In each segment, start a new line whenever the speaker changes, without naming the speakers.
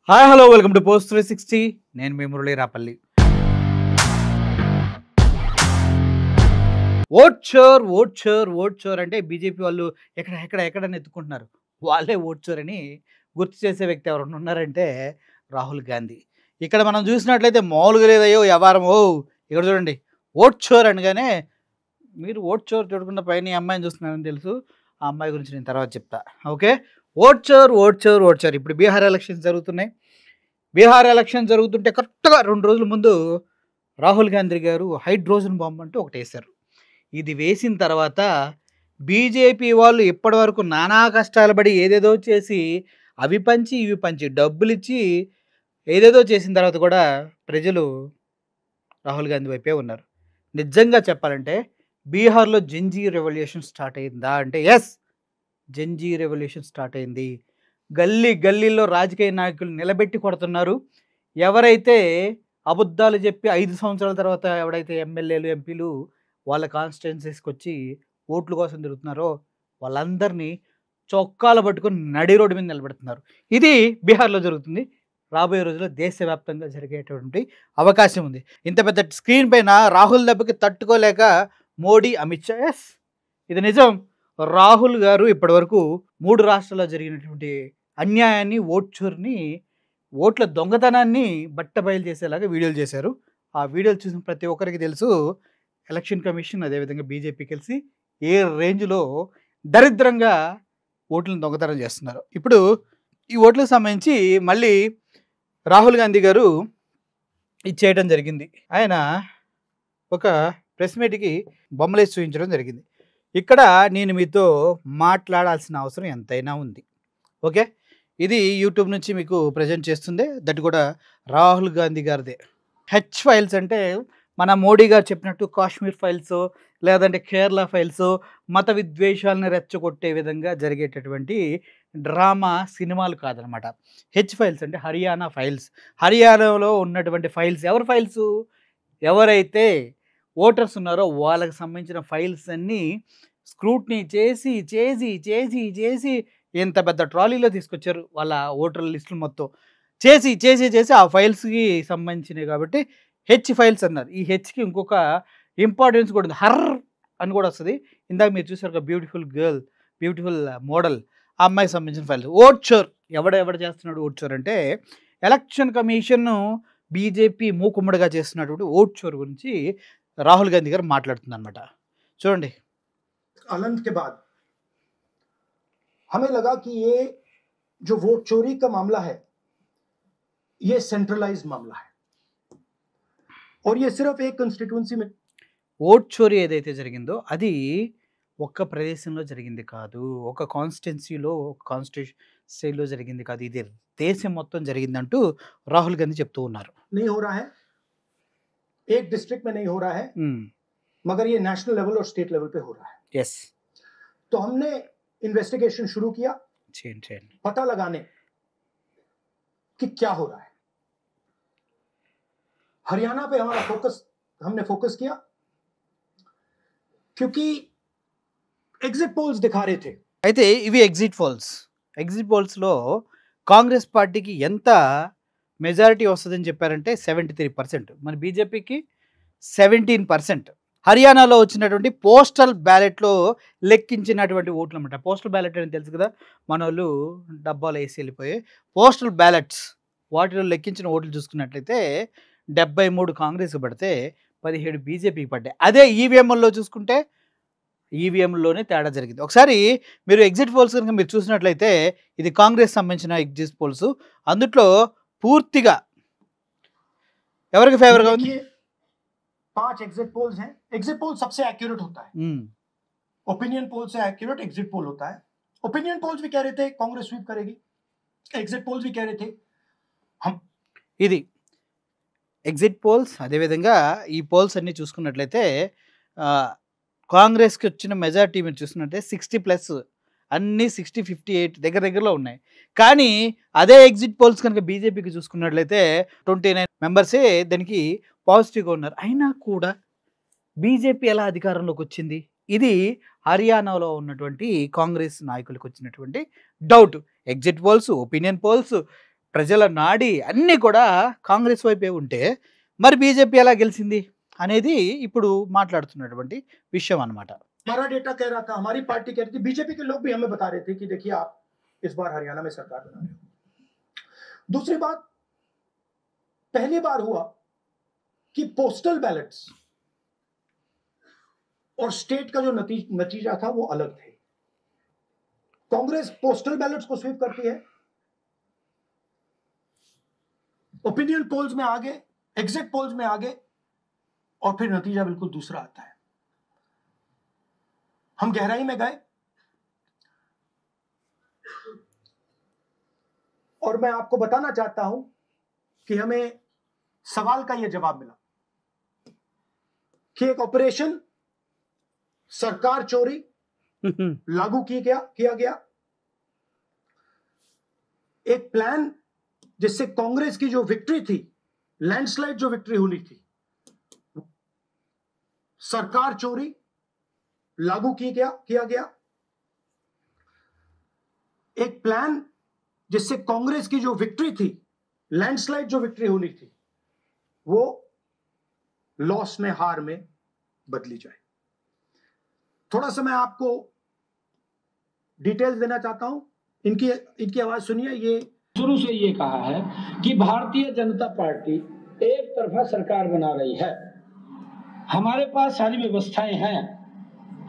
Hi hello welcome to post 360. నేను మీ Murali Rapalli. Vote షోర్ అంటే BJP వాళ్ళు ఎక్కడని ఎత్తుకుంటున్నారు. వాళ్ళే ఓట్ షోర్ అని గుర్తు చేసే వ్యక్తి ఎవరైనా ఉన్నారంటే రాహుల్ గాంధీ. ఇక్కడ మనం చూసినట్లయితే మామూలుగా లేదయ్యో వ్యవహారం. ఇక్కడ చూడండి, ఓట్ షోర్ అనగానే మీరు ఓట్ షోర్ చూడకుండా పైన ఈ అమ్మాయిని చూస్తున్నారని తెలుసు. ఆ అమ్మాయి గురించి నేను తర్వాత చెప్తా. ఓకే, ఓట్ షోర్. ఇప్పుడు బీహార్ ఎలక్షన్స్ జరుగుతున్నాయి. బీహార్ ఎలక్షన్ జరుగుతుంటే కరెక్ట్గా 2 రోజుల ముందు రాహుల్ గాంధీ గారు హైడ్రోజన్ బాంబ్ అంటూ ఒకటి వేశారు. ఇది వేసిన తర్వాత బీజేపీ వాళ్ళు ఇప్పటి వరకు నానా కష్టాలు పడి ఏదేదో చేసి అవి పంచి ఇవి పంచి డబ్బులు ఇచ్చి ఏదేదో చేసిన తర్వాత కూడా ప్రజలు రాహుల్ గాంధీ వైపే ఉన్నారు. నిజంగా చెప్పాలంటే బీహార్లో జెన్జీ రెవల్యూషన్ స్టార్ట్ అయిందా అంటే ఎస్, జెన్జీ రెవల్యూషన్ స్టార్ట్ అయింది. గల్లీల్లో రాజకీయ నాయకులు నిలబెట్టి కొడుతున్నారు. ఎవరైతే అబద్ధాలు చెప్పి 5 సంవత్సరాల తర్వాత ఎవడైతే ఎమ్మెల్యేలు ఎంపీలు వాళ్ళ కాన్స్టిట్యున్సీస్కి వచ్చి ఓట్ల కోసం తిరుగుతున్నారో వాళ్ళందరినీ చొక్కాలు పట్టుకొని నడి రోడ్డు మీద నిలబెడుతున్నారు. ఇది బీహార్లో జరుగుతుంది. రాబోయే రోజుల్లో దేశవ్యాప్తంగా జరిగేటువంటి అవకాశం ఉంది. ఇంత పెద్ద స్క్రీన్ పైన రాహుల్ దెబ్బకి తట్టుకోలేక మోడీ, అమిత్ షా, ఎస్ ఇది నిజం. రాహుల్ గారు ఇప్పటివరకు 3 రాష్ట్రాల్లో జరిగినటువంటి అన్యాయాన్ని, ఓట్ల దొంగతనాన్ని బట్టబయలు చేసేలాగా వీడియోలు చేశారు. ఆ వీడియోలు చూసిన ప్రతి ఒక్కరికి తెలుసు ఎలక్షన్ కమిషన్ అదేవిధంగా బీజేపీ కలిసి ఏ రేంజ్లో దరిద్రంగా ఓట్లను దొంగతనం చేస్తున్నారు. ఇప్పుడు ఈ ఓట్లకు సంబంధించి మళ్ళీ రాహుల్ గాంధీ గారు ఇది చేయడం జరిగింది. ఆయన ఒక ప్రెస్ మీట్కి బొమ్మలేసి చూపించడం జరిగింది. ఇక్కడ నేను మీతో మాట్లాడాల్సిన అవసరం ఎంతైనా ఉంది. ఓకే, ఇది యూట్యూబ్ నుంచి మీకు ప్రజెంట్ చేస్తుంది. దట్ కూడా రాహుల్ గాంధీ గారిదే. హెచ్ ఫైల్స్ అంటే మన మోడీ గారు చెప్పినట్టు కాశ్మీర్ ఫైల్స్ లేదంటే కేరళ ఫైల్స్, మత విద్వేషాలను రెచ్చగొట్టే విధంగా జరిగేటటువంటి డ్రామా సినిమాలు కాదనమాట. హెచ్ ఫైల్స్ అంటే హర్యానా ఫైల్స్. హర్యానాలో ఉన్నటువంటి ఫైల్స్ ఎవరి ఫైల్స్? ఎవరైతే ఓటర్స్ ఉన్నారో వాళ్ళకి సంబంధించిన ఫైల్స్ అన్నీ స్క్రూట్నీ చేసి చేసి చేసి చేసి ఇంత పెద్ద ట్రాలీలో తీసుకొచ్చారు. వాళ్ళ ఓటర్ లిస్టులు మొత్తం చేసి చేసి చేసి ఆ ఫైల్స్కి సంబంధించినవి కాబట్టి హెచ్ ఫైల్స్ అన్నారు. ఈ హెచ్కి ఇంకొక ఇంపార్టెన్స్ కూడా ఉంది, హర్ అని కూడా వస్తుంది. ఇందాక మీరు చూసారు ఒక బ్యూటిఫుల్ గర్ల్, బ్యూటిఫుల్ మోడల్, ఆ అమ్మాయికి సంబంధించిన ఫైల్స్. ఓట్ షోర్ ఎవడ చేస్తున్నాడు ఓట్ షోర్ అంటే ఎలక్షన్ కమిషన్ బీజేపీ మూకుమ్మడిగా చేస్తున్నటువంటి ఓట్ షోర్ గురించి రాహుల్ గాంధీ గారు మాట్లాడుతున్నారు అనమాట. చూడండి.
आनंद के बाद हमें लगा कि ये जो वोट चोरी का मामला है ये सेंट्रलाइज्ड मामला है और ये सिर्फ एक कंस्टिट्यूएंसी में
ఓట్ చోరీ ఏదైతే జరిగిందో అది ఒక్క ప్రదేశంలో జరిగింది కాదు, ఒక కాన్స్టిట్యున్సీలో ఒక కాన్స్టిట్యూన్సీలో జరిగింది కాదు, ఇది దేశం మొత్తం జరిగిందంటూ రాహుల్ గాంధీ చెప్తూ ఉన్నారు.
नहीं हो रहा है, एक डिस्ट्रिक्ट में नहीं हो रहा है, मगर ये नेशनल लेवल और स्टेट लेवल पे हो रहा है.
यस,
तो हमने इन्वेस्टिगेशन शुरू किया पता लगाने कि क्या हो रहा है. हरियाणा पे हमने फोकस किया क्योंकि एग्जिट पोल्स दिखा रहे थे.
అయితే ఇవి ఎగ్జిట్ పోల్స్లో కాంగ్రెస్ పార్టీకి ఎంత మెజారిటీ వస్తుందని చెప్పారంటే 73%, మన బీజేపీకి 17%. హర్యానాలో వచ్చినటువంటి పోస్టల్ బ్యాలెట్లో లెక్కించినటువంటి ఓట్లు అనమాట. పోస్టల్ బ్యాలెట్ అని తెలుసు కదా, మన వాళ్ళు డబ్బాలు వేసి వెళ్ళిపోయి పోస్టల్ బ్యాలెట్స్ వాటిలో లెక్కించిన ఓట్లు చూసుకున్నట్లయితే 73 కాంగ్రెస్కి పడితే 17 బీజేపీకి పడ్డాయి. అదే ఈవీఎంలో చూసుకుంటే ఈవీఎంలోనే తేడా జరిగింది. ఒకసారి మీరు ఎగ్జిట్ పోల్స్ కనుక మీరు చూసినట్లయితే ఇది కాంగ్రెస్ సంబంధించిన ఎగ్జిట్ పోల్స్. అందుట్లో పూర్తిగా ఎవరికి ఫేవర్గా ఉంది?
5 एग्जिट पोल्स हैं. एग्जिट पोल सबसे एक्यूरेट होता है. ओपिनियन पोल से एक्यूरेट एग्जिट पोल होता है. ओपिनियन पोल्स भी कह रहे थे कांग्रेस स्वीप करेगी, एग्जिट पोल्स भी कह रहे थे हम.
ఇది ఎగ్జిట్ పోల్స్. అదేవిధంగా ఈ పోల్స్ అన్నీ చూసుకున్నట్లయితే కాంగ్రెస్కి వచ్చిన మెజారిటీ మీరు చూసుకున్నట్లయితే 60+, అన్నీ 60, 58 దగ్గరలో ఉన్నాయి. కానీ అదే ఎగ్జిట్ పోల్స్ కనుక బీజేపీకి చూసుకున్నట్లయితే 29 మెంబర్సే దానికి పాజిటివ్గా ఉన్నారు. అయినా కూడా బీజేపీ ఎలా అధికారంలోకి వచ్చింది? ఇది హర్యానాలో ఉన్నటువంటి కాంగ్రెస్ నాయకులకు వచ్చినటువంటి doubt. Exit polls, opinion polls ప్రజల నాడి అన్నీ కూడా కాంగ్రెస్ వైపే ఉంటే మరి బీజేపీ ఎలా గెలిచింది అనేది ఇప్పుడు మాట్లాడుతున్నటువంటి విషయం అన్నమాట.
हमारा डेटा कह रहा था, हमारी पार्टी कह रही थी, बीजेपी के लोग भी हमें बता रहे थे कि देखिए आप इस बार हरियाणा में सरकार बना रहे हो। दूसरी बात, पहली बार हुआ कि पोस्टल बैलेट्स और स्टेट का जो नतीजा था वो अलग थे। कांग्रेस पोस्टल बैलेट्स को स्वीप करती है, ओपिनियन पोल्स में आगे, एग्जिट पोल्स में आगे, और फिर नतीजा बिल्कुल दूसरा आता है। हम गहराई में गए और मैं आपको बताना चाहता हूं कि हमें सवाल का यह जवाब मिला कि एक ऑपरेशन सरकार चोरी लागू किया गया, एक प्लान जिससे कांग्रेस की जो विक्ट्री थी, लैंडस्लाइड जो विक्ट्री होनी थी, सरकार चोरी लागू किया गया, एक प्लान जिससे कांग्रेस की जो विक्ट्री थी, लैंडस्लाइड जो विक्ट्री होनी थी, वो लॉस में, हार में बदली जाए। थोड़ा सा मैं आपको डिटेल्स देना चाहता हूं, इनकी आवाज सुनिए। ये
शुरू से ये कहा है कि भारतीय जनता पार्टी एक तरफा सरकार बना रही है, हमारे पास सारी व्यवस्थाएं हैं,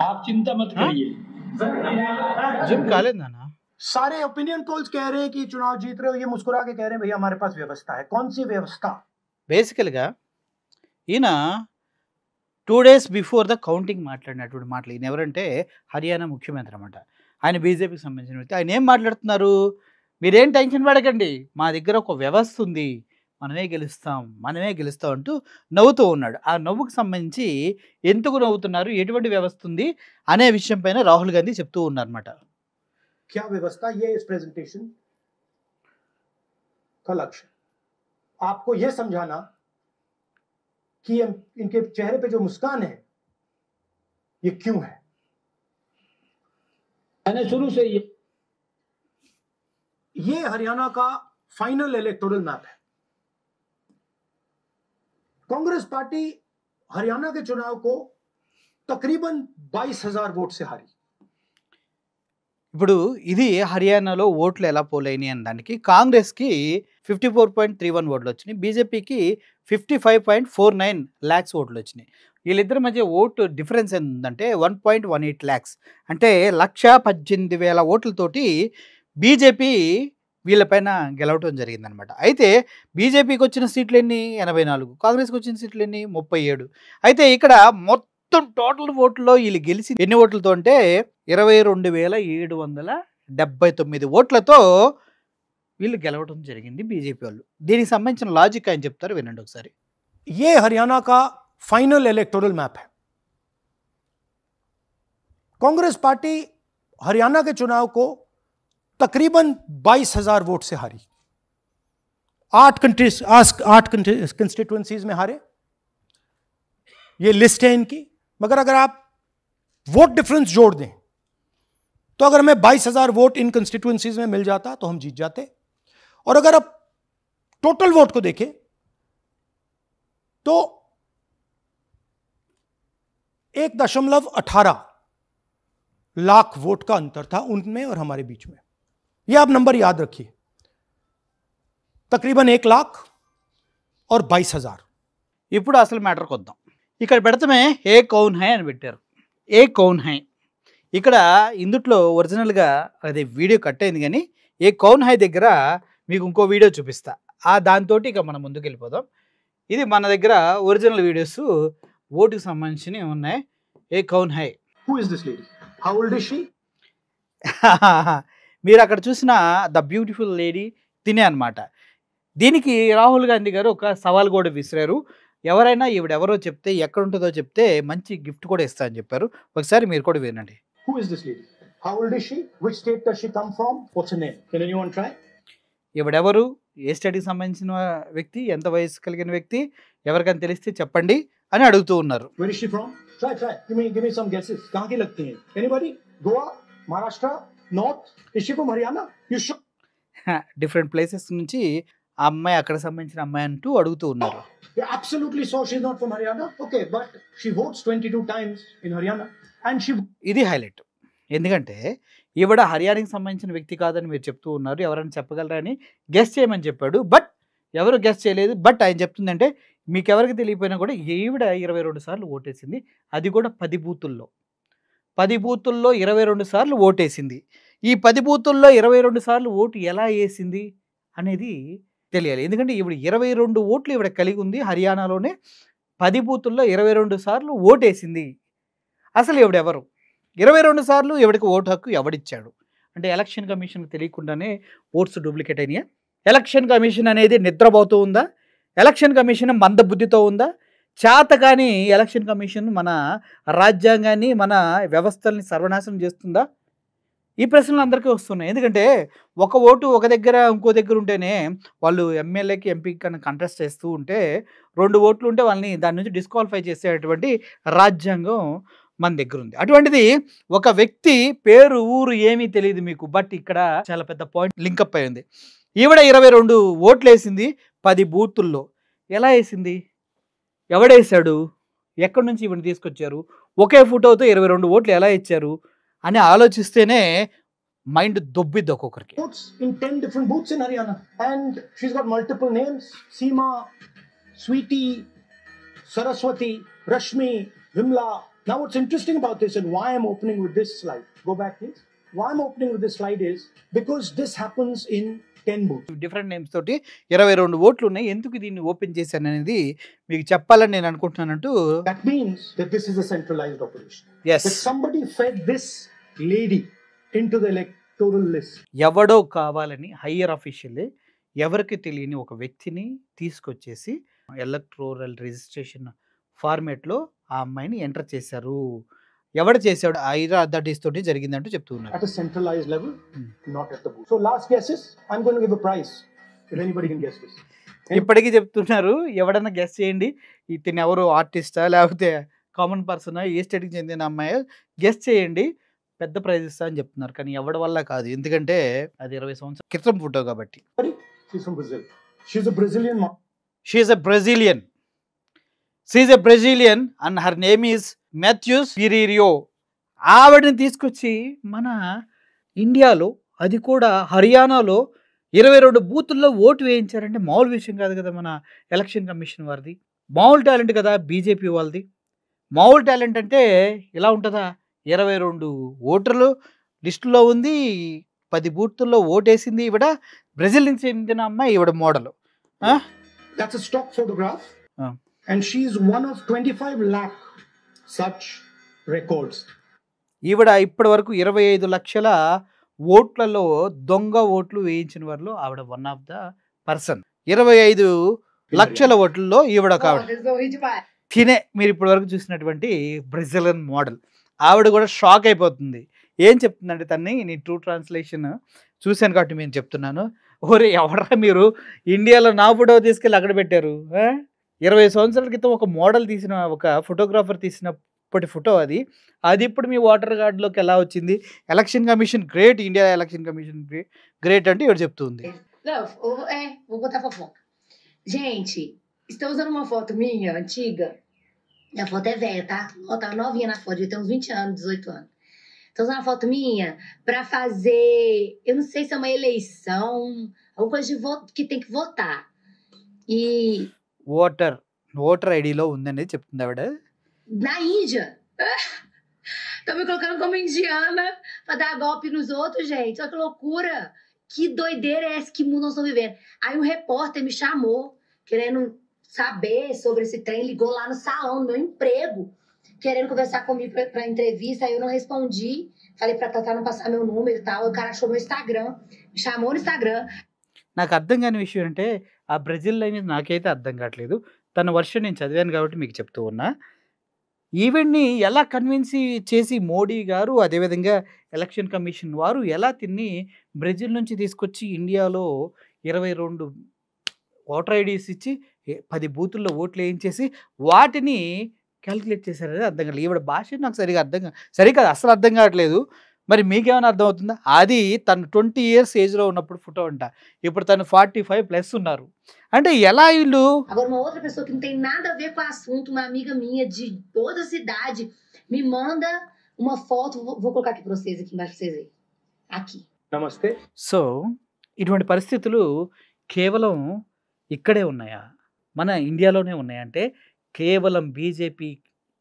आप चिंता मत करिए।
जिम कालेंदा ना
सारे ओपिनियन पोल्स कह रहे हैं कि चुनाव जीत रहे हो, ये मुस्कुरा के कह रहे हैं भैया हमारे पास व्यवस्था है। कौन सी व्यवस्था?
బేసికల్గా ఈయన 2 days బిఫోర్ ద కౌంటింగ్ మాట్లాడినటువంటి మాటలు. ఈయన ఎవరంటే హర్యానా ముఖ్యమంత్రి అన్నమాట. ఆయన బీజేపీకి సంబంధించిన వ్యక్తి. ఆయన ఏం మాట్లాడుతున్నారు, మీరేం టెన్షన్ పడకండి, మా దగ్గర ఒక వ్యవస్థ ఉంది, మనమే గెలుస్తాం అంటూ నవ్వుతూ ఉన్నాడు. ఆ నవ్వుకు సంబంధించి ఎందుకు నవ్వుతున్నారు, ఎటువంటి వ్యవస్థ ఉంది అనే విషయం పైన రాహుల్ గాంధీ చెప్తూ ఉన్నారన్నమాట.
क्या व्यवस्था, ये इस प्रेजेंटेशन का लक्ष्य, आपको यह समझाना कि इनके चेहरे पे जो मुस्कान है ये क्यों है।
मैंने शुरू से
ये हरियाणा का फाइनल इलेक्टोरल मैप है। कांग्रेस पार्टी हरियाणा के चुनाव को तकरीबन 22,000 वोट से हारी।
ఇప్పుడు ఇది హర్యానాలో ఓట్లు ఎలా పోలైనాయి అన్న దానికి కాంగ్రెస్కి 54.31 ఓట్లు వచ్చినాయి, బీజేపీకి 55.49 lakhs ఓట్లు వచ్చినాయి. వీళ్ళిద్దరి మధ్య ఓటు డిఫరెన్స్ ఎంత ఉందంటే 1.18 lakhs, అంటే 1,18,000 ఓట్లతోటి బీజేపీ వీళ్ళపైన గెలవటం జరిగిందనమాట. అయితే బీజేపీకి వచ్చిన సీట్లు ఎన్ని? 84, కాంగ్రెస్కి వచ్చిన సీట్లు ఎన్ని? 37. అయితే ఇక్కడ మొత్తం టోటల్ ఓట్లలో వీళ్ళు గెలిచి ఎన్ని ఓట్లతో అంటే 22,779 ఓట్లతో వీళ్ళు గెలవడం జరిగింది బీజేపీ వాళ్ళు. దీనికి సంబంధించిన లాజిక్ ఆయన చెప్తారు, వినండి ఒకసారి.
ये हरियाणा का फाइनल इलेक्टोरल मैप है। कांग्रेस पार्टी हरियाणा के चुनाव को तकरीबन 22,000 वोट से हारी। 8 कंस्टिट्यूएंसीज में हारे, ये लिस्ट है इनकी। मगर अगर आप वोट डिफरेंस जोड़ दें तो अगर हमें 22,000 वोट इन कंस्टिट्यूएंसीज में मिल जाता तो हम जीत जाते। और अगर आप टोटल वोट को देखें तो 1.18 लाख वोट का अंतर था उनमें और हमारे बीच में। यह आप नंबर याद रखिए, तकरीबन 1 लाख और 22,000।
ఇప్పుడు అసలు మ్యాటర్కి వద్దాం. ఇక్కడ పెడతామే ఏ కౌన్ హై అని పెట్టారు. ఏ కౌన్ హై ఇక్కడ ఇందుట్లో ఒరిజినల్గా అది వీడియో కట్ అయింది, కానీ ఏ కౌన్ హై దగ్గర మీకు ఇంకో వీడియో చూపిస్తా. దాంతో ఇక మనం ముందుకు వెళ్ళిపోదాం. ఇది మన దగ్గర ఒరిజినల్ వీడియోస్ ఓటుకు సంబంధించినవి ఉన్నాయి. ఏ కౌన్ high.
Who is this lady? How old is she?
మీరు అక్కడ చూసిన ద బ్యూటిఫుల్ లేడీ తినే అనమాట. దీనికి రాహుల్ గాంధీ గారు ఒక సవాల్ కూడా విసిరారు. ఎవరైనా ఈవిడెవరో చెప్తే, ఎక్కడ ఉంటుందో చెప్తే మంచి గిఫ్ట్ కూడా ఇస్తా అని చెప్పారు. ఒకసారి మీరు కూడా వినండి.
Who is this lady? How old is she? Which state does she come from? What's her name? Can anyone try?
ఈవిడెవరు, ఏ స్టడీకి సంబంధించిన వ్యక్తి, ఎంత వయసు కలిగిన వ్యక్తి, ఎవరికైనా తెలిస్తే చెప్పండి అని అడుగుతూ ఉన్నారు.
Where is she from? Try. Give me some guesses. कहाँ की लगती है? Anybody? Goa, Maharashtra, North? Is she from Haryana? You should.
Different places నుంచి ఆ అమ్మాయి అక్కడ సంబంధించిన అమ్మాయి అంటూ అడుగుతూ ఉన్నారు.
Yeah, absolutely. So she's not from Haryana. Okay, but she votes 22 times in Haryana, and she.
ఇది హైలైట్. ఎందుకంటే ఈవిడ హర్యానాకి సంబంధించిన వ్యక్తి కాదని మీరు చెప్తూ ఉన్నారు, ఎవరైనా చెప్పగలరా అని గెస్ చేయమని చెప్పాడు. బట్ ఎవరు గెస్ చేయలేదు. బట్ ఆయన చెప్తుందంటే మీకు ఎవరికి తెలియపోయినా కూడా ఈవిడ 22 సార్లు ఓటేసింది, అది కూడా 10 బూతుల్లో. 10 బూతుల్లో 22 సార్లు ఓటేసింది. ఈ 10 బూతుల్లో 22 సార్లు ఓటు ఎలా వేసింది అనేది తెలియాలి. ఎందుకంటే ఈవిడ 22 ఓట్లు ఈవిడ కలిగి ఉంది. హర్యానాలోనే 10 బూతుల్లో 22 సార్లు ఓటేసింది. అసలు ఈవిడెవరు? 22 సార్లు ఈవిడకి ఓటు హక్కు ఎవడిచ్చాడు? అంటే ఎలక్షన్ కమిషన్కి తెలియకుండానే ఓట్స్ డూప్లికేట్ అయినాయా? ఎలక్షన్ కమిషన్ అనేది నిద్రపోతూ ఉందా? ఎలక్షన్ కమిషన్ మందబుద్ధితో ఉందా? చేతకాని ఎలక్షన్ కమిషన్ మన రాజ్యాంగాన్ని, మన వ్యవస్థల్ని సర్వనాశనం చేస్తుందా? ఈ ప్రశ్నలు అందరికీ వస్తున్నాయి. ఎందుకంటే ఒక ఓటు ఒక దగ్గర ఇంకో దగ్గర ఉంటేనే వాళ్ళు ఎమ్మెల్యేకి ఎంపీకి కన్నా కంటెస్ట్ చేస్తూ ఉంటే 2 ఓట్లు ఉంటే వాళ్ళని దాని నుంచి డిస్క్వాలిఫై చేసేటువంటి రాజ్యాంగం మన దగ్గర ఉంది. అటువంటిది ఒక వ్యక్తి పేరు ఊరు ఏమీ తెలియదు మీకు, బట్ ఇక్కడ చాలా పెద్ద పాయింట్ లింకప్ అయి ఉంది. ఈవిడ 22 ఓట్లు వేసింది 10 బూతుల్లో. ఎలా వేసింది? ఎవడేసాడు? ఎక్కడి నుంచి ఈవిడ తీసుకొచ్చారు? ఒకే ఫోటోతో 22 ఓట్లు ఎలా ఇచ్చారు అని ఆలోచిస్తేనే మైండ్ దొబ్బిద్ది ఒక్కొక్కరికి.
Votes in 10 different booths in Haryana, and she's got multiple names: Seema, Sweetie, Saraswati, Rashmi, Vimla. Now what's interesting about this and why I'm opening with this slide, go back please. Why I'm opening with this slide is because this happens in 10 booths.
Different names తోటి 22 ఓట్లు ఉన్నాయి. ఎందుకు దీన్ని open చేశాను అనేది మీకు చెప్పాలని నేను అనుకుంటున్నానంటూ.
That means that this is a centralized operation.
Yes.
That somebody fed this lady into the electoral list.
ఎవడో కావాలని హయ్యర్ అఫీషియల్లే ఎవరికి తెలియని ఒక వ్యక్తిని తీసుకొచ్చేసి ఎలక్టోరల్ రిజిస్ట్రేషన్ ఫార్మేట్లో ఆ అమ్మాయిని ఎంటర్ చేశారు. ఎవడు చేశాడు? ఐరా అథారిటీస్ తోటి జరిగిందంటూ చెప్తూ ఉన్నారు.
At a centralized level, not at the booth. So last guesses, I'm going to give a prize if anybody can guess this.
ఇప్పటికీ చెప్తున్నారు, ఎవడన్నా గెస్ చేయండి ఇతను ఎవరు, ఆర్టిస్టా లేకపోతే కామన్ పర్సనా, ఏ స్టేట్కి చెందిన అమ్మాయి, గెస్ చేయండి, పెద్ద ప్రైజ్ ఇస్తా అని చెప్తున్నారు. కానీ ఎవడి వల్ల కాదు, ఎందుకంటే అది 20 సంవత్సరాల క్రితం ఫోటో కాబట్టి.
She's from Brazil. She's a Brazilian model.
She's a Brazilian and her name is Matheus Pereira. ఆవిడని తీసుకొచ్చి మన ఇండియాలో, అది కూడా హర్యానాలో 22 బూతుల్లో ఓటు వేయించారంటే మామూలు విషయం కాదు కదా. మన ఎలక్షన్ కమిషన్ వారిది మామూలు టాలెంట్ కదా, బీజేపీ వాళ్ళది మామూలు టాలెంట్ అంటే ఇలా ఉంటుందా? 22 ఓటర్లు లిస్టులో ఉంది, 10 బూతుల్లో ఓటేసింది ఈవిడ. బ్రెజిల్ నుంచి చెందిన అమ్మాయి ఈవిడ model.
That's a stock photograph. And she's one of 25 lakh such records.
ఈవిడ ఇప్పటి వరకు 25 లక్షల ఓట్లలో దొంగ ఓట్లు వేయించిన వారిలో ఆవిడ వన్ ఆఫ్ ద పర్సన్. 25 లక్షల ఓట్లలో ఈవిడ తినే మీరు ఇప్పటి వరకు చూసినటువంటి బ్రెజిలియన్ మోడల్. ఆవిడ కూడా షాక్ అయిపోతుంది. ఏం చెప్తుందంటే తన్ని, నీ ట్రూ ట్రాన్స్లేషన్ చూశాను కాబట్టి నేను చెప్తున్నాను. ఓరే ఎవరా మీరు, ఇండియాలో నా ఫోటో తీసుకెళ్ళి అక్కడ పెట్టారు. 20 సంవత్సరాల క్రితం ఒక మోడల్ తీసిన, ఒక ఫోటోగ్రాఫర్ తీసినప్పటి ఫోటో అది ఇప్పుడు మీ ఓటర్ కార్డులోకి ఎలా వచ్చింది? Election commission great, India election commission great అంటే ఇవి చెప్తుంది.
Não, vou botar fofoca. Gente, estão usando uma foto minha, antiga. Minha foto é velha, tá? Ó, tá novinha na foto, devia ter uns 20 anos, 18 anos. Estão usando uma foto minha pra fazer, eu não sei se é uma eleição, alguma coisa de voto, que tem que votar. E
voter ఐడిలో ఉందనేది చెప్తుంది ఆవిడ.
na Índia, estão me colocando como indiana pra dar golpe nos outros, gente. Olha que loucura. Que doideira é essa? Que mundo nós estamos vivendo? Aí um repórter me chamou, querendo saber sobre esse trem, ligou lá no salão, no meu emprego, querendo conversar comigo pra entrevista. Aí eu não respondi. Falei pra Tatá não passar meu número e tal. O cara achou meu Instagram, me chamou no Instagram.
నాకు అర్థం కాని విషయం అంటే ఆ Brazil language నాకైతే అర్థం కావట్లేదు. తన వర్షన్ నేను చదివాను కాబట్టి మీకు చెప్తూ ఉన్నా. ఈవెన్ని ఎలా కన్విన్స్ చేసి మోడీ గారు, అదేవిధంగా ఎలక్షన్ కమిషన్ వారు ఎలా తిన్ని బ్రెజిల్ నుంచి తీసుకొచ్చి ఇండియాలో 22 ఓటర్ ఐడీస్ ఇచ్చి 10 బూతుల్లో ఓట్లు వేయించేసి వాటిని క్యాలిక్యులేట్ చేశారనేది అర్థం కాలేదు. ఈవిడ భాష నాకు సరిగా అసలు అర్థం కావట్లేదు. మరి మీకేమైనా అర్థమవుతుందా? అది తను 20 ఇయర్స్ ఏజ్‌లో ఉన్నప్పుడు ఫోటో అంట. ఇప్పుడు తను 45 ప్లస్ ఉన్నారు. అంటే ఎలా ఈళ్ళు
Agora, uma outra pessoa que não tem nada a ver com o assunto, uma amiga minha de toda a cidade, me manda uma foto. Vou colocar aqui pra vocês, aqui embaixo pra vocês verem. Aqui.
नमस्ते।
So, ఇటువంటి పరిస్థితులు కేవలం ఇక్కడే ఉన్నాయా? మన ఇండియాలోనే ఉన్నాయా? అంటే కేవలం బీజేపీ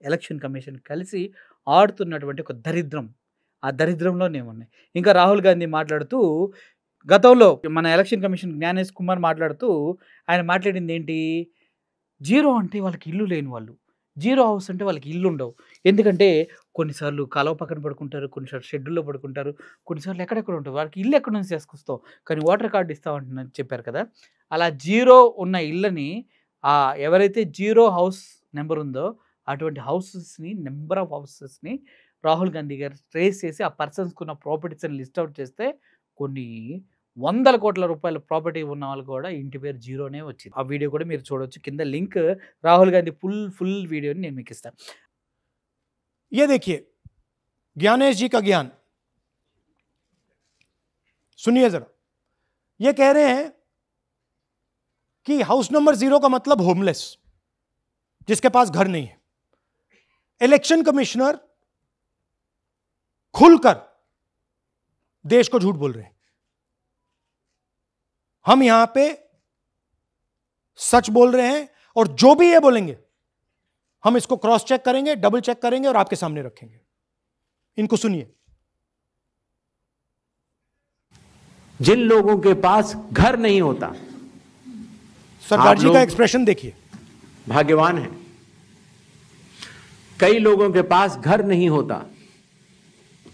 ఎలక్షన్ కమిషన్ కలిసి ఆడుతున్నటువంటి ఒక దరిద్రం. ఆ దరిద్రంలోనే ఉన్నాయి. ఇంకా రాహుల్ గాంధీ మాట్లాడుతూ గతంలో మన ఎలక్షన్ కమిషన్ జ్ఞానేష్ కుమార్ మాట్లాడుతూ ఆయన మాట్లాడిందేంటి? జీరో అంటే వాళ్ళకి ఇల్లు లేని వాళ్ళు. జీరో హౌస్ అంటే వాళ్ళకి ఇల్లుండవు. ఎందుకంటే కొన్నిసార్లు కాలువ పక్కన పడుకుంటారు. కొన్నిసార్లు షెడ్యూల్‌లో పడుకుంటారు. కొన్నిసార్లు ఎక్కడెక్కడ ఉంటారు. వాళ్ళకి ఇల్లు ఎక్కడి నుంచి తీసుకొస్తావు? కానీ ఓటర్ కార్డ్ ఇస్తామంటున్నారని చెప్పారు కదా! అలా జీరో ఉన్న ఇళ్ళని ఎవరైతే జీరో హౌస్ నెంబర్ ఉందో అటువంటి హౌసెస్‌ని నంబర్ ఆఫ్ హౌసెస్‌ని రాహుల్ గాంధీ గారు ట్రేస్ చేసి ఆ పర్సన్స్‌కున్న ప్రాపర్టీస్‌ని లిస్ట్ ఔట్ చేస్తే కొన్ని వందల కోట్ల రూపాయల ప్రాపర్టీ ఉన్న వాళ్ళు కూడా ఇంటి పేరు జీరోనే వచ్చింది. ఆ వీడియో కూడా మీరు చూడొచ్చు. కింద లింక్ రాహుల్ గాంధీ ఫుల్ వీడియోని నేను మీకు ఇస్తాను.
ये देखिए ज्ञानेश जी का ज्ञान सुनिए जरा। ये कह रहे हैं कि हाउस नंबर 0 का मतलब होमलेस, जिसके पास घर नहीं है। इलेक्शन कमिश्नर खुलकर देश को झूठ बोल रहे हैं। हम यहां पे सच बोल रहे हैं और जो भी ये बोलेंगे हम इसको क्रॉस चेक करेंगे, डबल चेक करेंगे और आपके सामने रखेंगे। इनको सुनिए।
जिन लोगों के पास घर नहीं होता,
सरदार जी
लोग
का एक्सप्रेशन देखिए।
भाग्यवान है। कई लोगों के पास घर नहीं होता,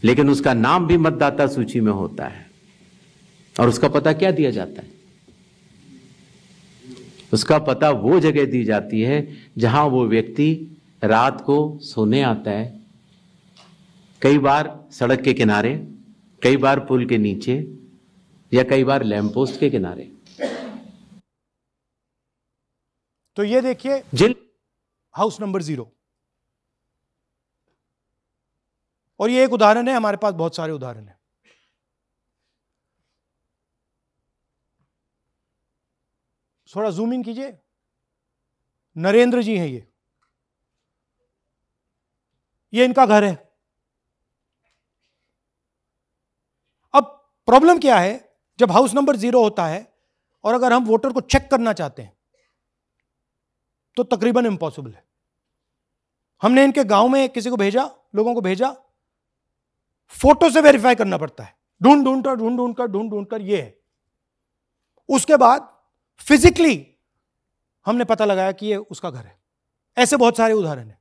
लेकिन उसका नाम भी मतदाता सूची में होता है। और उसका पता क्या दिया जाता है? उसका पता वो जगह दी जाती है जहां वो व्यक्ति रात को सोने आता है, कई बार सड़क के किनारे, कई बार पुल के नीचे या कई बार लैंप पोस्ट के किनारे।
तो ये देखिए
जिन
हाउस नंबर 0, और ये एक उदाहरण है, हमारे पास बहुत सारे उदाहरण हैं। थोड़ा जूम इन कीजिए। नरेंद्र जी हैं ये इनका घर है। अब प्रॉब्लम क्या है, जब हाउस नंबर 0 होता है और अगर हम वोटर को चेक करना चाहते हैं तो तकरीबन इम्पॉसिबल है। हमने इनके गांव में किसी को भेजा, लोगों को भेजा, फोटो से वेरीफाई करना पड़ता है, ढूंढ कर ये है। उसके बाद फिजिकली हमने पता लगाया कि ये उसका घर है। ऐसे बहुत सारे उदाहरण हैं।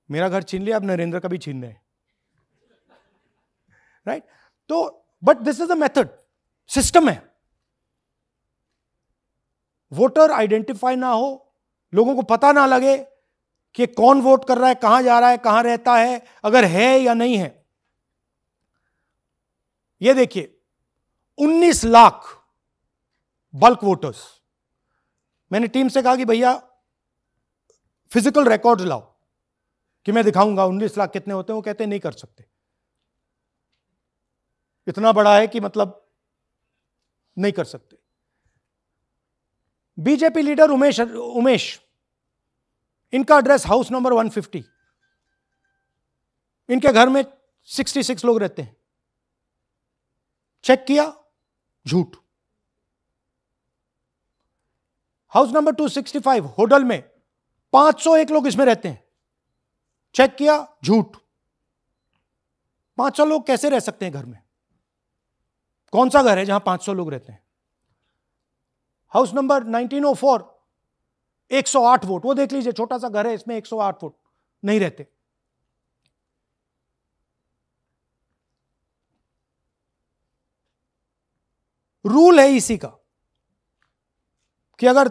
मेरा घर छीन लिया, अब नरेंद्र का भी छीन रहे हैं, राइट? तो but this is a method, system है। वोटर आइडेंटिफाई ना हो, लोगों को पता ना लगे कि कौन वोट कर रहा है, कहां जा रहा है, कहां रहता है, अगर है या नहीं है। यह देखिए 19 लाख बल्क वोटर्स। मैंने टीम से कहा कि भैया फिजिकल रिकॉर्ड लाओ कि मैं दिखाऊंगा 19 लाख कितने होते हैं। वो कहते नहीं कर सकते, इतना बड़ा है कि मतलब नहीं कर सकते। बीजेपी लीडर उमेश, इनका एड्रेस हाउस नंबर 150। इनके घर में 66 लोग रहते हैं। चेक किया, झूठ। हाउस नंबर 265 होटल में 501 लोग इसमें रहते हैं। चेक किया, झूठ। 500 लोग कैसे रह सकते हैं घर में? कौन सा घर है जहां 500 लोग रहते हैं? House number 1904 108 vote. वो देख लीजिए, छोटा सा घर है, इसमें 108 वोट नहीं रहते। रूल है इसी का कि अगर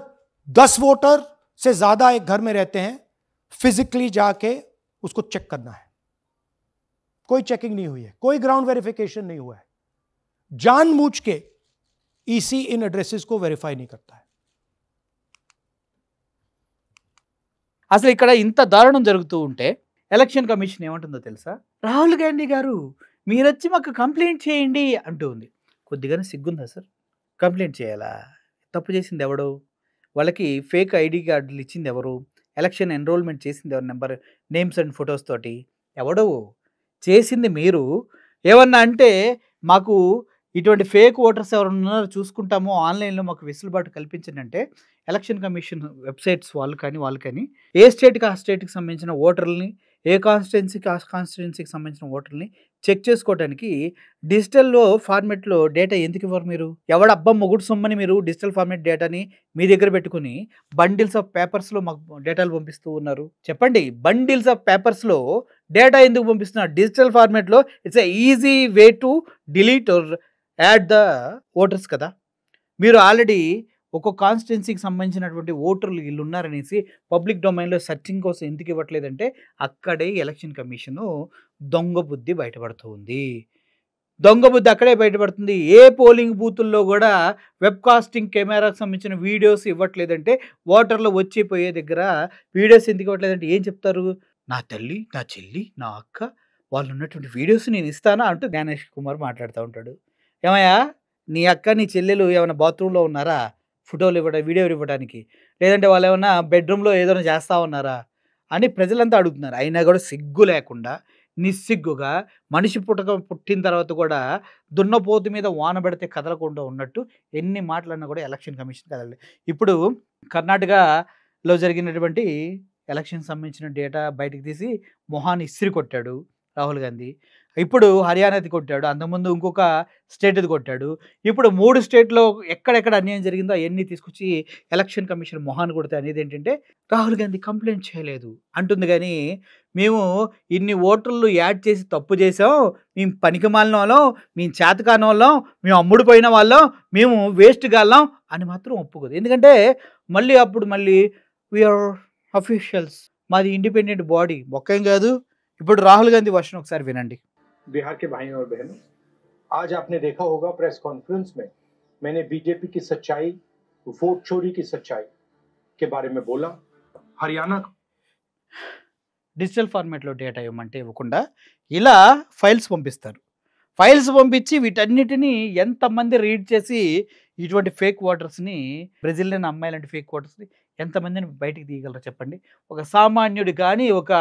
10 वोटर से ज्यादा एक घर में रहते हैं, फिजिकली जाके उसको चेक करना है। कोई चेकिंग नहीं हुई है, कोई ग्राउंड वेरिफिकेशन नहीं हुआ है। जानबूझ के ईसी इन एड्रेसेस को वेरीफाई नहीं करता है।
అసలు ఇక్కడ ఇంత దారుణం జరుగుతూ ఉంటే ఎలక్షన్ కమిషన్ ఏమంటుందో తెలుసా? రాహుల్ గాంధీ గారు మీరొచ్చి మాకు కంప్లైంట్ చేయండి అంటూ ఉంది. కొద్దిగానే సిగ్గుందా సార్? కంప్లైంట్ చేయాలా? తప్పు చేసింది ఎవడు? వాళ్ళకి ఫేక్ ఐడి కార్డులు ఇచ్చింది ఎవరు? ఎలక్షన్ ఎన్రోల్మెంట్ చేసింది ఎవరు? నెంబర్, నేమ్స్ అండ్ ఫొటోస్ తోటి ఎవడో చేసింది మీరు. ఏమన్నా అంటే మాకు ఇటువంటి ఫేక్ ఓటర్స్ ఎవరైనా ఉన్నారో చూసుకుంటాము, ఆన్లైన్లో మాకు వెసులుబాటు కల్పించండి అంటే ఎలక్షన్ కమిషన్ వెబ్సైట్స్ వాళ్ళు కానీ ఏ స్టేట్కి ఆ స్టేట్కి సంబంధించిన ఓటర్లని, ఏ కాన్స్టిట్యున్సీకి ఆ కాన్స్టిట్యున్సీకి సంబంధించిన ఓటర్ని చెక్ చేసుకోవడానికి డిజిటల్లో ఫార్మేట్లో డేటా ఎందుకు ఇవ్వరు మీరు? ఎవడబ్బా మొగుడు సొమ్మని మీరు డిజిటల్ ఫార్మేట్ డేటాని మీ దగ్గర పెట్టుకుని బండిల్స్ ఆఫ్ పేపర్స్లో మాకు డేటాలు పంపిస్తూ ఉన్నారు? చెప్పండి, బండిల్స్ ఆఫ్ పేపర్స్లో డేటా ఎందుకు పంపిస్తున్నారు? డిజిటల్ ఫార్మేట్లో it's a easy way to delete or add the voters కదా. మీరు ఆల్రెడీ ఒక్కొక్క కాన్స్టిట్యున్సీకి సంబంధించినటువంటి ఓటర్లు వీళ్ళు ఉన్నారనేసి పబ్లిక్ డొమైన్లో సెర్చింగ్ కోసం ఎందుకు ఇవ్వట్లేదంటే అక్కడే ఎలక్షన్ కమిషను దొంగ బుద్ధి బయటపడుతూ ఉంది. దొంగ బుద్ధి అక్కడే బయటపడుతుంది. ఏ పోలింగ్ బూతుల్లో కూడా వెబ్ కాస్టింగ్ కెమెరాకు సంబంధించిన వీడియోస్ ఇవ్వట్లేదంటే ఓటర్లు వచ్చిపోయే దగ్గర వీడియోస్ ఎందుకు ఇవ్వట్లేదంటే ఏం చెప్తారు? నా తల్లి, నా చెల్లి, నా అక్క వాళ్ళు ఉన్నటువంటి వీడియోస్ నేను ఇస్తానా అంటూ జ్ఞానేష్ కుమార్ మాట్లాడుతూ ఉంటాడు. ఏమయ్యా, నీ అక్క నీ చెల్లెలు ఏమైనా బాత్రూంలో ఉన్నారా ఫోటోలు ఇవ్వడం, వీడియోలు ఇవ్వడానికి? లేదంటే వాళ్ళు ఏమైనా బెడ్రూమ్లో ఏదైనా చేస్తూ ఉన్నారా అని ప్రజలంతా అడుగుతున్నారు. అయినా కూడా సిగ్గు లేకుండా నిస్సిగ్గుగా మనిషి పుట్టిన తర్వాత కూడా దున్నపోతు మీద వాన పెడితే కదలకుండా ఉన్నట్టు ఎన్ని మాట్లాడినా కూడా ఎలక్షన్ కమిషన్ కదలలేదు. ఇప్పుడు కర్ణాటకలో జరిగినటువంటి ఎలక్షన్ సంబంధించిన డేటా బయటకు తీసి మొహాన్ని ఇసిరి కొట్టాడు రాహుల్ గాంధీ. ఇప్పుడు హర్యానాది కొట్టాడు, అంతకుముందు ఇంకొక స్టేట్ది కొట్టాడు. ఇప్పుడు 3 స్టేట్లో ఎక్కడెక్కడ అన్యాయం జరిగిందో అవన్నీ తీసుకొచ్చి ఎలక్షన్ కమిషన్ మొహాన్ని కొడితే అనేది ఏంటంటే రాహుల్ గాంధీ కంప్లైంట్ చేయలేదు అంటుంది. కానీ మేము ఇన్ని ఓటర్లు యాడ్ చేసి తప్పు చేసాం, మేము పనికి మాలిన వాళ్ళం, మేము చేతకాని వాళ్ళం, మేము అమ్ముడుపోయిన వాళ్ళం, మేము వేస్ట్ గాళ్ళం అని మాత్రం ఒప్పుకోదు. ఎందుకంటే మళ్ళీ వీఆర్ అఫీషియల్స్, మాది ఇండిపెండెంట్ బాడీ మొక్కేం కాదు. ఇప్పుడు రాహుల్ గాంధీ వర్షన్ ఒకసారి వినండి.
बिहार के भाइयों और बहनों, आज आपने देखा होगा प्रेस कॉन्फ्रेंस में मैंने बीजेपी की सच्चाई, वोट चोरी की सच्चाई के बारे में बोला। हरियाणा
డిజిటల్ ఫార్మేట్లో డేటా ఇవ్వమంటే ఇవ్వకుండా ఇలా ఫైల్స్ పంపిస్తారు. ఫైల్స్ పంపించి వీటన్నిటినీ ఎంతమంది రీడ్ చేసి ఇటువంటి ఫేక్ ఓటర్స్ని, బ్రెజిలియన్ అమ్మాయి లాంటి ఫేక్ ఓటర్స్ని ఎంతమందిని బయటికి తీయగలరో చెప్పండి? ఒక సామాన్యుడు కానీ, ఒక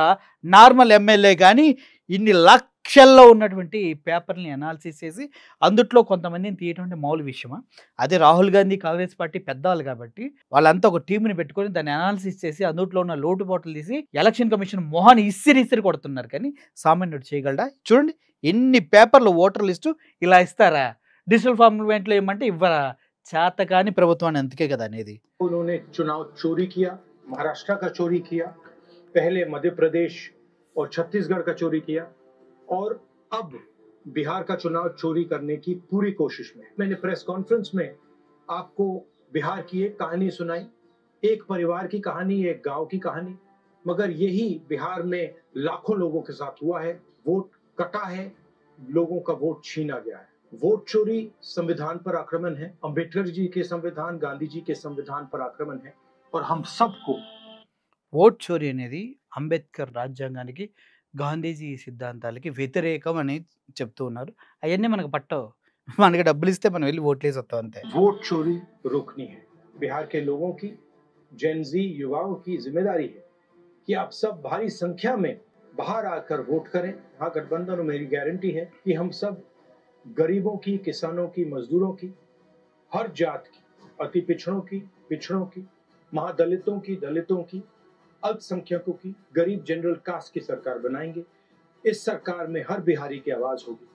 నార్మల్ ఎమ్మెల్యే కానీ ఇన్ని లక్షల్లో ఉన్నటువంటి పేపర్ని అనాలిసిస్ చేసి అందుట్లో కొంతమందిని తీయటం మామూలు విషయమా? అదే రాహుల్ గాంధీ కాంగ్రెస్ పార్టీ పెద్దవాళ్ళు కాబట్టి వాళ్ళంతా ఒక టీంని పెట్టుకొని దాన్ని అనాలిసిస్ చేసి అందుట్లో ఉన్న లోటుపాట్లు తీసి ఎలక్షన్ కమిషన్ మొహాన్ని ఇసిరి కొడుతున్నారు. కానీ సామాన్యుడు చేయగలడా? చూడండి, ఎన్ని పేపర్లు ఓటర్ లిస్టు ఇలా ఇస్తారా? డిజిటల్ ఫార్మేట్లో ఏమంటే ఇవ్వరా? చేతకాని ప్రభుత్వాన్ని అందుకే కదా అనేది.
उन्होंने चुनाव चोरी किया, महाराष्ट्र का चोरी किया, पहले मध्य प्रदेश और छत्तीसगढ़ का चोरी किया और अब बिहार का चुनाव चोरी करने की पूरी कोशिश में। मैंने प्रेस कॉन्फ्रेंस में आपको बिहार की एक कहानी सुनाई, एक परिवार की कहानी, एक गांव की कहानी, मगर यही बिहार में लाखों लोगों के साथ हुआ है। वोट कटा है, लोगों का वोट छीना गया है। वोट चोरी संविधान पर आक्रमण है, अंबेडकर जी के संविधान, गांधी जी के संविधान पर आक्रमण है और हम सबको
ఓట్ చోరీ అనేది అంబేద్కర్ రాజ్యాంగానికి, గాంధీజీ సిద్ధాంతాలకి వ్యతిరేకం అని చెప్తూ ఉన్నారు. అవన్నీ మనకు పట్టవు. మనకి డబ్బులు ఇస్తే మనం వెళ్ళి ఓట్లేసి వస్తాం అంతే.
वोट चोरी रोकनी है। बिहार के लोगों की, जेन ज़ी युवाओं की जिम्मेदारी है कि आप सब भारी संख्या में बाहर आकर वोट करें। हाँ, गठबंधन और मेरी गारंटी है कि हम सब गरीबों की, किसानों की, मजदूरों की, हर जात की, अति पिछड़ों की, महादलितों की, दलितों की, अल्पसंख्यकों की, गरीब जनरल कास्ट की सरकार बनाएंगे। इस सरकार में हर बिहारी की आवाज होगी।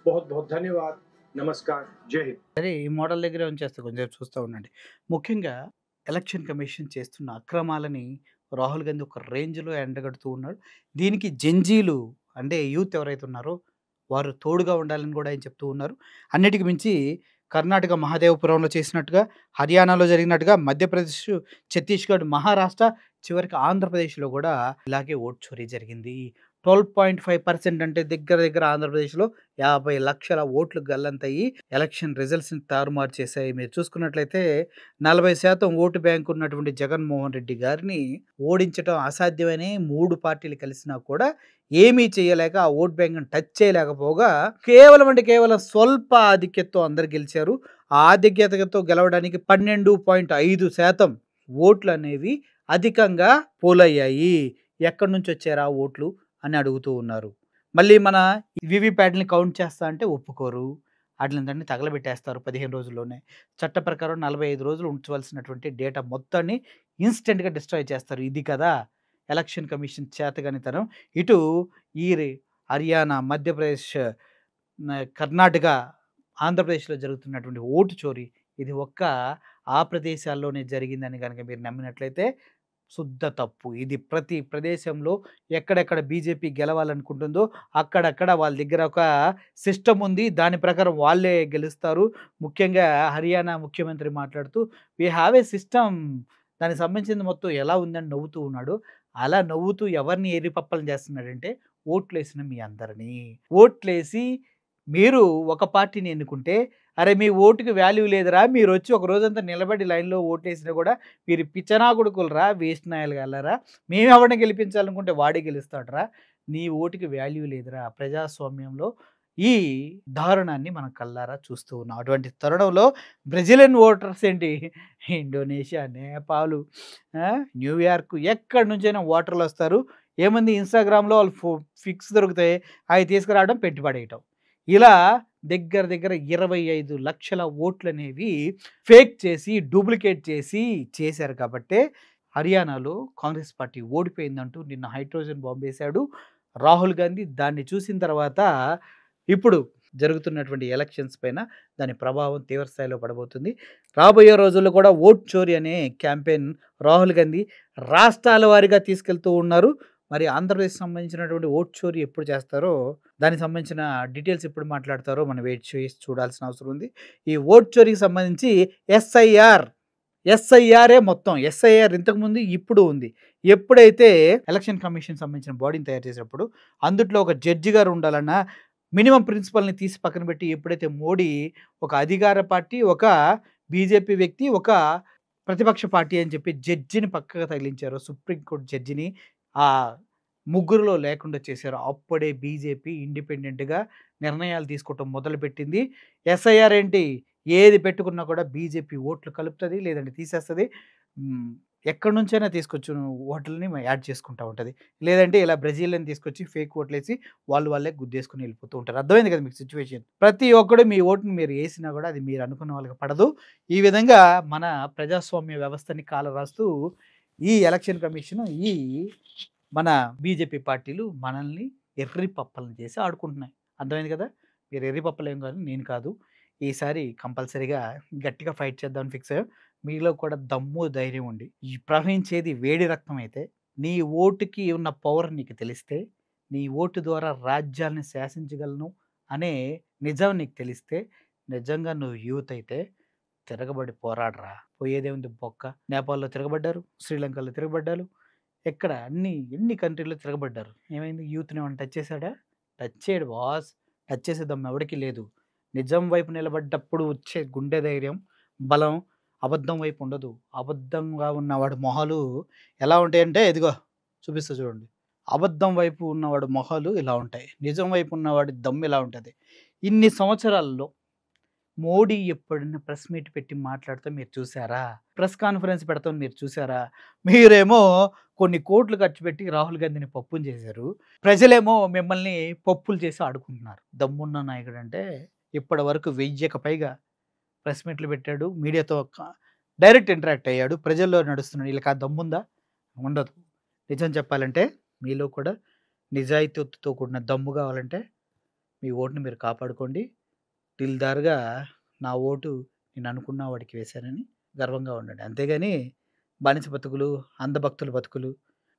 बहुत बहुत धन्यवाद, नमस्कार, जय हिंद।
సరే, ఈ మోడల్ దగ్గరే ఉంచేస్తే కొంచెం చూస్తూ ఉండండి. ముఖ్యంగా ఎలక్షన్ కమిషన్ చేస్తున్న అక్రమాలని రాహుల్ గాంధీ ఒక రేంజ్లో ఎండగడుతూ ఉన్నాడు. దీనికి జంజీలు అంటే యూత్ ఎవరైతే ఉన్నారో వారు తోడుగా ఉండాలని కూడా ఆయన చెప్తూ ఉన్నారు. అన్నిటికి మించి కర్ణాటక మహాదేవపురంలో చేసినట్టుగా, హర్యానాలో జరిగినట్టుగా, మధ్యప్రదేశ్, ఛత్తీస్గఢ్, మహారాష్ట్ర, చివరికి ఆంధ్రప్రదేశ్లో కూడా ఇలాగే ఓట్ చోరీ జరిగింది. 12.5% అంటే దగ్గర ఆంధ్రప్రదేశ్లో 50 లక్షల ఓట్లు గల్లంతయ్యి ఎలక్షన్ రిజల్ట్స్ని తారుమారు చేశాయి. మీరు చూసుకున్నట్లయితే 40% ఓటు బ్యాంక్ ఉన్నటువంటి జగన్మోహన్ రెడ్డి గారిని ఓడించడం అసాధ్యమని 3 పార్టీలు కలిసినా కూడా ఏమీ చేయలేక ఆ ఓట్ బ్యాంక్ని టచ్ చేయలేకపోగా కేవలం స్వల్ప ఆధిక్యతతో అందరు గెలిచారు. ఆ ఆధిక్యతతో గెలవడానికి 12.5% ఓట్లు అనేవి అధికంగా పోలయ్యాయి. ఎక్కడి నుంచి వచ్చారా ఓట్లు అని అడుగుతూ ఉన్నారు. మళ్ళీ మన వివిప్యాట్ని కౌంట్ చేస్తా అంటే ఒప్పుకోరు. వాటిని తగలబెట్టేస్తారు 15 రోజుల్లోనే. చట్ట ప్రకారం 45 రోజులు ఉంచవలసినటువంటి డేటా మొత్తాన్ని ఇన్స్టెంట్గా డిస్ట్రాయ్ చేస్తారు. ఇది కదా ఎలక్షన్ కమిషన్ చేతగానితనం. ఇటు ఈ హర్యానా, మధ్యప్రదేశ్, కర్ణాటక, ఆంధ్రప్రదేశ్లో జరుగుతున్నటువంటి ఓటు చోరీ ఇది ఒక్క ఆ ప్రదేశాల్లోనే జరిగిందని కనుక మీరు నమ్మినట్లయితే శుద్ధ తప్పు. ఇది ప్రతి ప్రదేశంలో ఎక్కడెక్కడ బీజేపీ గెలవాలనుకుంటుందో అక్కడక్కడ వాళ్ళ దగ్గర ఒక సిస్టమ్ ఉంది. దాని ప్రకారం వాళ్ళే గెలుస్తారు. ముఖ్యంగా హర్యానా ముఖ్యమంత్రి మాట్లాడుతూ వీ హ్యావ్ ఏ సిస్టమ్, దానికి సంబంధించింది మొత్తం ఎలా ఉందని నవ్వుతూ ఉన్నాడు. అలా నవ్వుతూ ఎవరిని ఎర్రిపప్పలు చేస్తున్నాడంటే ఓట్లేసిన మీ అందరినీ. ఓట్లేసి మీరు ఒక పార్టీని ఎన్నుకుంటే అరే మీ ఓటుకి వాల్యూ లేదురా, మీరు వచ్చి ఒక రోజంతా నిలబడి లైన్లో ఓటేసినా కూడా మీరు పిచ్చనా కొడుకులరా, వేస్ట్ నాయలు గలరా, మేము ఎవరిని గెలిపించాలనుకుంటే వాడే గెలుస్తాడరా, నీ ఓటుకి వాల్యూ లేదురా. ప్రజాస్వామ్యంలో ఈ దారుణాన్ని మనం కల్లారా చూస్తూ ఉన్నాం. అటువంటి తరుణంలో బ్రెజిలియన్ ఓటర్స్ ఏంటి, ఇండోనేషియా, నేపాల్, న్యూయార్క్ ఎక్కడి నుంచైనా ఓటర్లు వస్తారు. ఏమంది ఇన్స్టాగ్రామ్లో వాళ్ళు ఫిక్స్ దొరుకుతాయి, అవి తీసుకురావడం పెట్టి పడేయటం. ఇలా దగ్గర 25 లక్షల ఓట్లు అనేవి ఫేక్ చేసి డూప్లికేట్ చేశారు. కాబట్టే హర్యానాలో కాంగ్రెస్ పార్టీ ఓడిపోయిందంటూ నిన్న హైడ్రోజన్ బాంబు వేశాడు రాహుల్ గాంధీ. దాన్ని చూసిన తర్వాత ఇప్పుడు జరుగుతున్నటువంటి ఎలక్షన్స్ పైన దాని ప్రభావం తీవ్రస్థాయిలో పడబోతుంది. రాబోయే రోజుల్లో కూడా ఓట్ చోరీ అనే క్యాంపెయిన్ రాహుల్ గాంధీ రాష్ట్రాల వారీగా తీసుకెళ్తూ ఉన్నారు. మరి ఆంధ్రప్రదేశ్ సంబంధించినటువంటి ఓట్ చోరీ ఎప్పుడు చేస్తారో, దానికి సంబంధించిన డీటెయిల్స్ ఎప్పుడు మాట్లాడతారో మనం వెయిట్ చేసి చూడాల్సిన అవసరం ఉంది. ఈ ఓట్ చోరీకి సంబంధించి ఎస్ఐఆరే మొత్తం. ఎస్ఐఆర్ ఇంతకుముందు ఇప్పుడు ఉంది. ఎప్పుడైతే ఎలక్షన్ కమిషన్ సంబంధించిన బాడీని తయారు చేసినప్పుడు అందుట్లో ఒక జడ్జి గారు ఉండాలన్న మినిమం ప్రిన్సిపల్ని తీసి పక్కన పెట్టి ఎప్పుడైతే మోడీ ఒక అధికార పార్టీ, ఒక బీజేపీ వ్యక్తి, ఒక ప్రతిపక్ష పార్టీ అని చెప్పి జడ్జిని పక్కగా తగిలించారు, సుప్రీంకోర్టు జడ్జిని ఆ ముగ్గురులో లేకుండా చేశారు. అప్పుడే బీజేపీ ఇండిపెండెంట్గా నిర్ణయాలు తీసుకోవటం మొదలుపెట్టింది. ఎస్ఐఆర్ ఏంటి, ఏది పెట్టుకున్నా కూడా బీజేపీ ఓట్లు కలుపుతుంది, లేదంటే తీసేస్తుంది. ఎక్కడి నుంచైనా తీసుకొచ్చి ఓట్లని యాడ్ చేసుకుంటూ ఉంటుంది. లేదంటే ఇలా బ్రెజిలియన్ తీసుకొచ్చి ఫేక్ ఓట్లేసి వాళ్ళే గుద్దేసుకుని వెళ్ళిపోతూ ఉంటారు. అర్థమైంది కదా మీకు సిచ్యువేషన్. ప్రతి ఒక్కడు మీ ఓటుని మీరు వేసినా కూడా అది మీరు అనుకున్న వాళ్ళకి పడదు. ఈ విధంగా మన ప్రజాస్వామ్య వ్యవస్థని కాలరాస్తూ ఈ ఎలక్షన్ కమిషన్, ఈ మన బీజేపీ పార్టీలు మనల్ని ఎర్రి పప్పలను చేసి ఆడుకుంటున్నాయి. అర్థమైంది కదా. మీరు ఎర్రి పప్పలు ఏం కాదు, నేను కాదు. ఈసారి కంపల్సరీగా గట్టిగా ఫైట్ చేద్దామని ఫిక్స్ అయ్యాం. మీలో కూడా దమ్ము ధైర్యం ఉండి ఈ ప్రవహించేది వేడి రక్తం అయితే, నీ ఓటుకి ఉన్న పవర్ నీకు తెలిస్తే, నీ ఓటు ద్వారా రాజ్యాలను శాసించగలను అనే నిజం నీకు తెలిస్తే, నిజంగా నువ్వు యూత్ అయితే తిరగబడి పోరాడరా. పోయేదేముంది బొక్క. నేపాల్లో తిరగబడ్డారు, శ్రీలంకలో తిరగబడ్డారు, ఎక్కడ ఎన్ని కంట్రీలో తిరగబడ్డారు. ఏమైంది, యూత్ని ఏమైనా టచ్ చేశాడా? టచ్ చేయడు బాస్. టచ్ చేసే దమ్ము ఎవరికి లేదు. నిజం వైపు నిలబడ్డప్పుడు వచ్చే గుండె ధైర్యం, బలం అబద్ధం వైపు ఉండదు. అబద్ధంగా ఉన్నవాడు మొహాలు ఎలా ఉంటాయంటే, ఇదిగో చూపిస్తా చూడండి. అబద్ధం వైపు ఉన్నవాడు మొహాలు ఇలా ఉంటాయి, నిజం వైపు ఉన్నవాడి దమ్ము ఇలా ఉంటుంది. ఇన్ని సంవత్సరాల్లో మోడీ ఎప్పుడైనా ప్రెస్ మీట్ పెట్టి మాట్లాడితే మీరు చూసారా? ప్రెస్ కాన్ఫరెన్స్ పెడతాం మీరు చూసారా? మీరేమో కొన్ని కోట్లు ఖర్చు పెట్టి రాహుల్ గాంధీని పప్పుని చేశారు. ప్రజలేమో మిమ్మల్ని పప్పులు చేసి ఆడుకుంటున్నారు. దమ్మున్న నాయకుడు అంటే ఇప్పటి వరకు 1000కి పైగా ప్రెస్ మీట్లు పెట్టాడు, మీడియాతో డైరెక్ట్ ఇంటరాక్ట్ అయ్యాడు, ప్రజల్లో నడుస్తున్నాడు. వీళ్ళకి ఆ దమ్ముందా? ఉండదు. నిజం చెప్పాలంటే మీలో కూడా నిజాయితీతో కూడిన దమ్ము కావాలంటే మీ ఓటుని మీరు కాపాడుకోండి. దిల్దారుగా నా ఓటు నేను అనుకున్న వాడికి వేశానని గర్వంగా ఉండండి. అంతేగాని బానిస బతుకులు, అంధభక్తుల బతుకులు,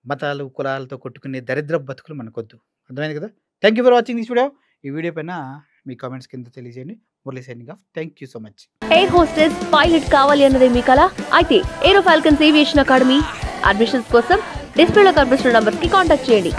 మతాలు కులాలతో కొట్టుకునే దరిద్ర బతుకులు మనకొద్దు. అర్థమైంది కదా. Thank you for watching this video. ఈ వీడియో పైన మీ కామెంట్స్ కింద తెలియజేయండి. Murali signing off. Thank you so much.
Air hostess pilot కావాలి అన్నదే మీ కల అయితే ఏరో ఫాల్కన్స్ ఏవియేషన్ అకాడమీ అడ్మిషన్స్ కోసం డిస్ప్లేలో కనిపిస్తున్న నంబర్కి కాంటాక్ట్ చేయండి.